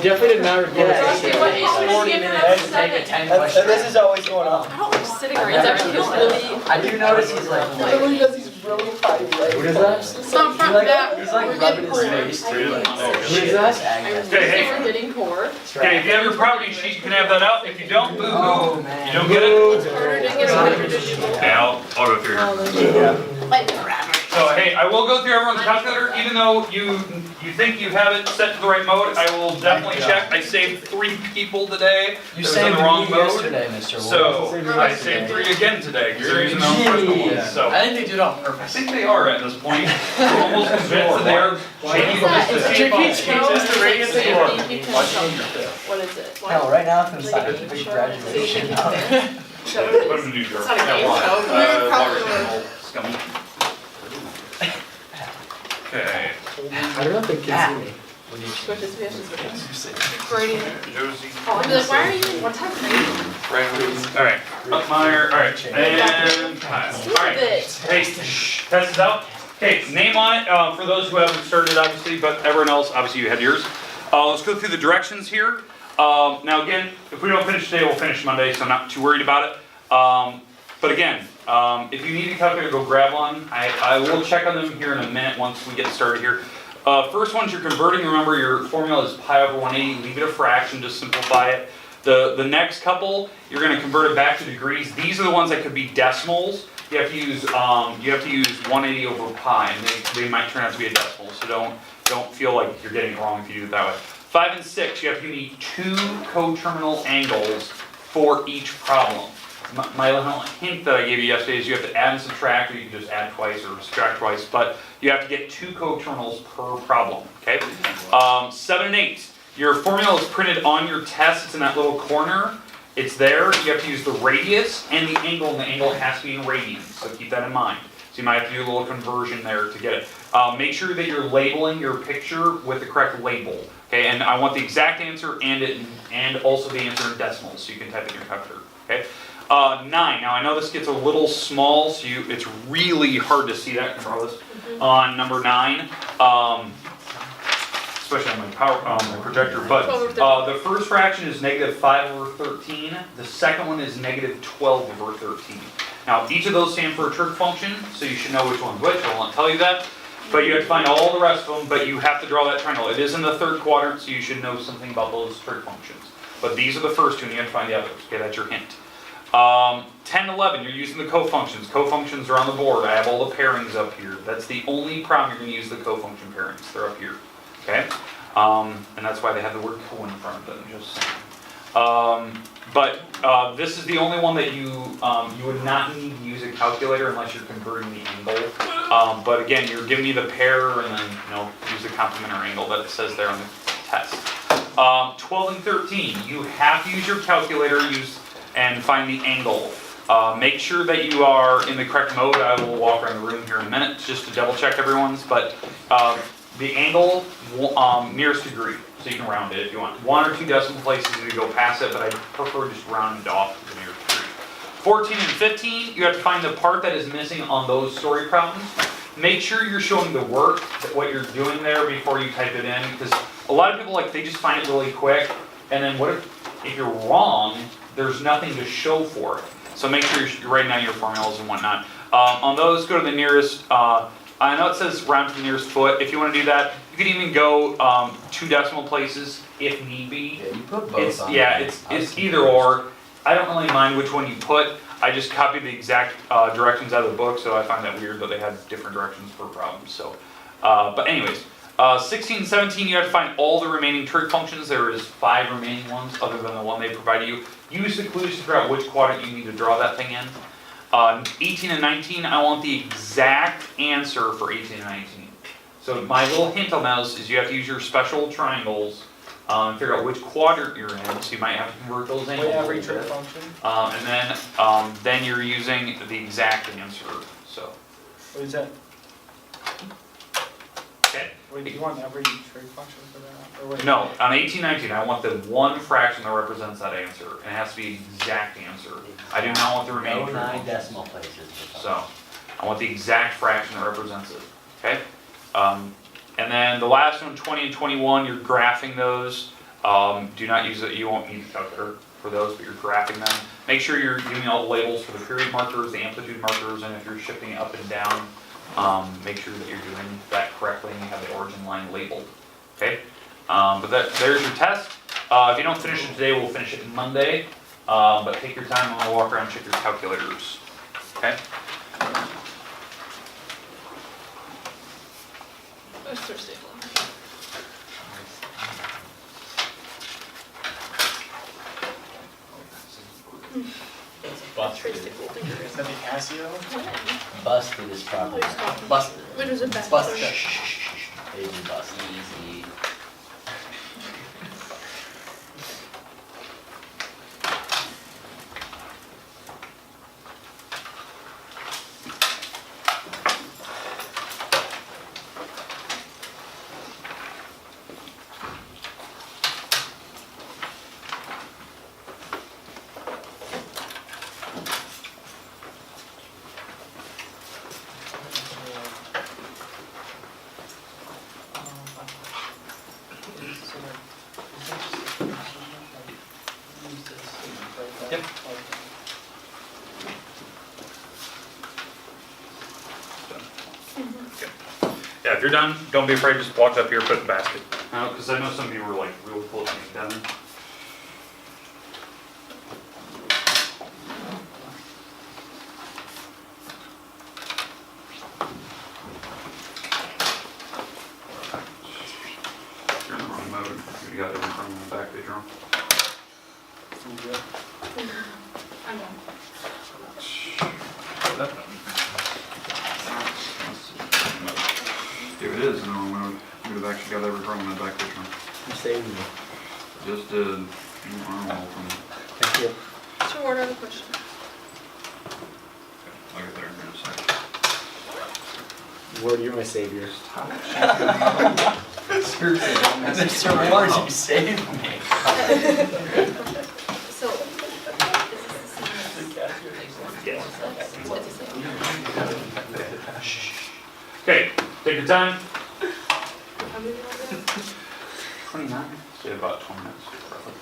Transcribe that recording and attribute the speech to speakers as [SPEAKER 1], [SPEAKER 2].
[SPEAKER 1] definitely did not record
[SPEAKER 2] Yeah,
[SPEAKER 1] it.
[SPEAKER 2] 40 minutes to take a 10 question.
[SPEAKER 3] This is always going on.
[SPEAKER 4] I don't like sitting around. It feels really.
[SPEAKER 2] I do notice he's like,
[SPEAKER 3] He does these really funny legs.
[SPEAKER 1] What is that?
[SPEAKER 4] It's not from that.
[SPEAKER 2] he's like
[SPEAKER 4] We're
[SPEAKER 2] rubbing
[SPEAKER 4] getting
[SPEAKER 2] his
[SPEAKER 4] poor.
[SPEAKER 2] face too. Like,
[SPEAKER 1] Who is that?
[SPEAKER 5] Okay,
[SPEAKER 4] We're getting poor.
[SPEAKER 5] Okay, if you have your property sheet, you can have that out. If you don't, boo
[SPEAKER 2] Oh
[SPEAKER 5] hoo.
[SPEAKER 2] man.
[SPEAKER 5] You don't get it?
[SPEAKER 4] Harder to get a
[SPEAKER 5] Okay, I'll go through here. So hey, I will go through everyone's calculator, even though you think you have it set to the right mode. I will definitely check. I saved 3 people today.
[SPEAKER 2] You
[SPEAKER 5] That was in
[SPEAKER 2] saved
[SPEAKER 5] the wrong
[SPEAKER 2] me
[SPEAKER 5] mode.
[SPEAKER 2] yesterday, Mr. Wolf.
[SPEAKER 5] So I saved 3 again today because they're using their own personal ones. So
[SPEAKER 2] I think they do it on
[SPEAKER 5] I
[SPEAKER 2] purpose.
[SPEAKER 5] think they are at this point. I'm almost convinced that they are changing this to
[SPEAKER 1] the radius of your-
[SPEAKER 4] What is it?
[SPEAKER 2] Hell, right now it's
[SPEAKER 4] Like
[SPEAKER 2] inside
[SPEAKER 4] a
[SPEAKER 2] of a
[SPEAKER 4] game
[SPEAKER 2] big
[SPEAKER 4] show?
[SPEAKER 2] graduation.
[SPEAKER 4] Show
[SPEAKER 5] Put
[SPEAKER 4] it
[SPEAKER 5] them
[SPEAKER 4] is.
[SPEAKER 5] in New York.
[SPEAKER 4] It's not a game
[SPEAKER 5] Yeah,
[SPEAKER 4] show.
[SPEAKER 5] water
[SPEAKER 4] Probably
[SPEAKER 5] sample, scummy. Okay.
[SPEAKER 1] I don't know if they can see me.
[SPEAKER 4] Switches, we have to switch. Gradient.
[SPEAKER 5] Josie.
[SPEAKER 4] I'll be like, why are you, what's happening?
[SPEAKER 5] Alright, Upmeyer, alright, and Kyle. Alright, hey, test this out. Okay, name on it, for those who haven't started obviously, but everyone else, obviously you had yours. Let's go through the directions here. Now again, if we don't finish today, we'll finish Monday, so I'm not too worried about it. But again, if you need a calculator, go grab one. I will check on them here in a minute once we get started here. First one's you're converting. Remember your formula is pi over 180. Leave it a fraction, just simplify it. The next couple, you're going to convert it back to degrees. These are the ones that could be decimals. You have to use 180 over pi, and they might turn out to be a decimal. So don't feel like you're getting it wrong if you do it that way. 5 and 6, you need 2 coterminal angles for each problem. My little hint that I gave you yesterday is you have to add and subtract, or you can just add twice or subtract twice, but you have to get 2 coterminals per problem, okay? 7 and 8, your formula is printed on your test, it's in that little corner, it's there, you have to use the radius and the angle has to be in radians, so keep that in mind. So you might have to do a little conversion there to get it. Make sure that you're labeling your picture with the correct label, okay? And I want the exact answer and also the answer in decimals, so you can type it in your calculator, okay? 9. Now I know this gets a little small, so it's really hard to see that. Can I borrow this? On number 9, especially on my projector. But the first fraction is negative 5 over 13. The second one is negative 12 over 13. Now each of those stand for a trig function, so you should know which one's which. I won't tell you that. But you have to find all the rest of them. But you have to draw that triangle. It is in the third quadrant, so you should know something about those trig functions. But these are the first 2, and you have to find the others. Okay, that's your hint. 10 and 11, you're using the cofunctions. Cofunctions are on the board. I have all the pairings up here. That's the only problem you're going to use the cofunction pairings. They're up here. Okay? And that's why they have the word co in front of them. Just saying. This is the only one that you would not need to use a calculator unless you're converting the angle. But again, you're giving me the pair and then use the complementary angle that it says there on the test. 12 and 13, you have to use your calculator and find the angle. Make sure that you are in the correct mode. I will walk around the room here in a minute just to double check everyone's, but the angle nearest degree, so you can round it if you want. 1 or 2 decimal places you go past it, but I prefer just round it off to the nearest degree. 14 and 15, you have to find the part that is missing on those story problems. Make sure you're showing the work, what you're doing there before you type it in, because a lot of people they just find it really quick, and then what if you're wrong, there's nothing to show for it. So make sure you're writing down your formulas and whatnot. On those, go to the nearest, I know it says round to the nearest foot. If you want to do that, you can even go 2 decimal places if need be.
[SPEAKER 2] Yeah, you put both on.
[SPEAKER 5] It's either or. I don't really mind which one you put. I just copied the exact directions out of the book, so I find that weird that they had different directions per problem. So, but anyways. 16 and 17, you have to find all the remaining trig functions. There is 5 remaining ones other than the one they provided you. Use the clues to figure out which quadrant you need to draw that thing in. 18 and 19, I want the exact answer for 18 and 19. So my little hint on those is you have to use your special triangles and figure out which quadrant you're in. So you might have to convert those angles.
[SPEAKER 3] Every trig function.
[SPEAKER 5] And then you're using the exact answer. So.
[SPEAKER 3] What is that?
[SPEAKER 5] Okay.
[SPEAKER 3] Wait, do you want every trig function for that? Or wait?
[SPEAKER 5] No, on 1819, I want the one fraction that represents that answer, and it has to be the exact answer. I do not want the remaining
[SPEAKER 2] No
[SPEAKER 5] trig
[SPEAKER 2] 9
[SPEAKER 5] functions.
[SPEAKER 2] decimal places.
[SPEAKER 5] So, I want the exact fraction that represents it, okay? And then the last one, 20 and 21, you're graphing those. Do not use it, you won't need the calculator for those, but you're graphing them. Make sure you're doing all the labels for the period markers, the amplitude markers, and if you're shifting it up and down, make sure that you're doing that correctly and you have the origin line labeled, okay? But there's your test. If you don't finish it today, we'll finish it Monday. But take your time, I'm gonna walk around and check your calculators, okay?
[SPEAKER 4] Where's Thursday?
[SPEAKER 2] Busted.
[SPEAKER 3] Is that the Casio?
[SPEAKER 2] Busted is probably.
[SPEAKER 6] Busted.
[SPEAKER 4] Which was a bad.
[SPEAKER 6] Busted.
[SPEAKER 2] Baby busted. Easy.
[SPEAKER 6] Yep.
[SPEAKER 5] Yeah, if you're done, don't be afraid, just walk up here, put it in the basket. Because I know some of you were like real close to being done. You're in the wrong mode. You got everything on the back page wrong.
[SPEAKER 4] I know.
[SPEAKER 5] If it is in the wrong mode, you would have actually got everything on the back page wrong.
[SPEAKER 1] You saved me.
[SPEAKER 5] Just did. I'll
[SPEAKER 1] Thank you.
[SPEAKER 4] So what are the questions?
[SPEAKER 5] get there in a second.
[SPEAKER 1] Lord, you're my savior.
[SPEAKER 6] Seriously, Mr. Ward, you saved me.
[SPEAKER 4] So, is this the same?
[SPEAKER 5] Okay, take your time.
[SPEAKER 4] How many are there?
[SPEAKER 6] 29.
[SPEAKER 5] Say about 20 minutes, roughly.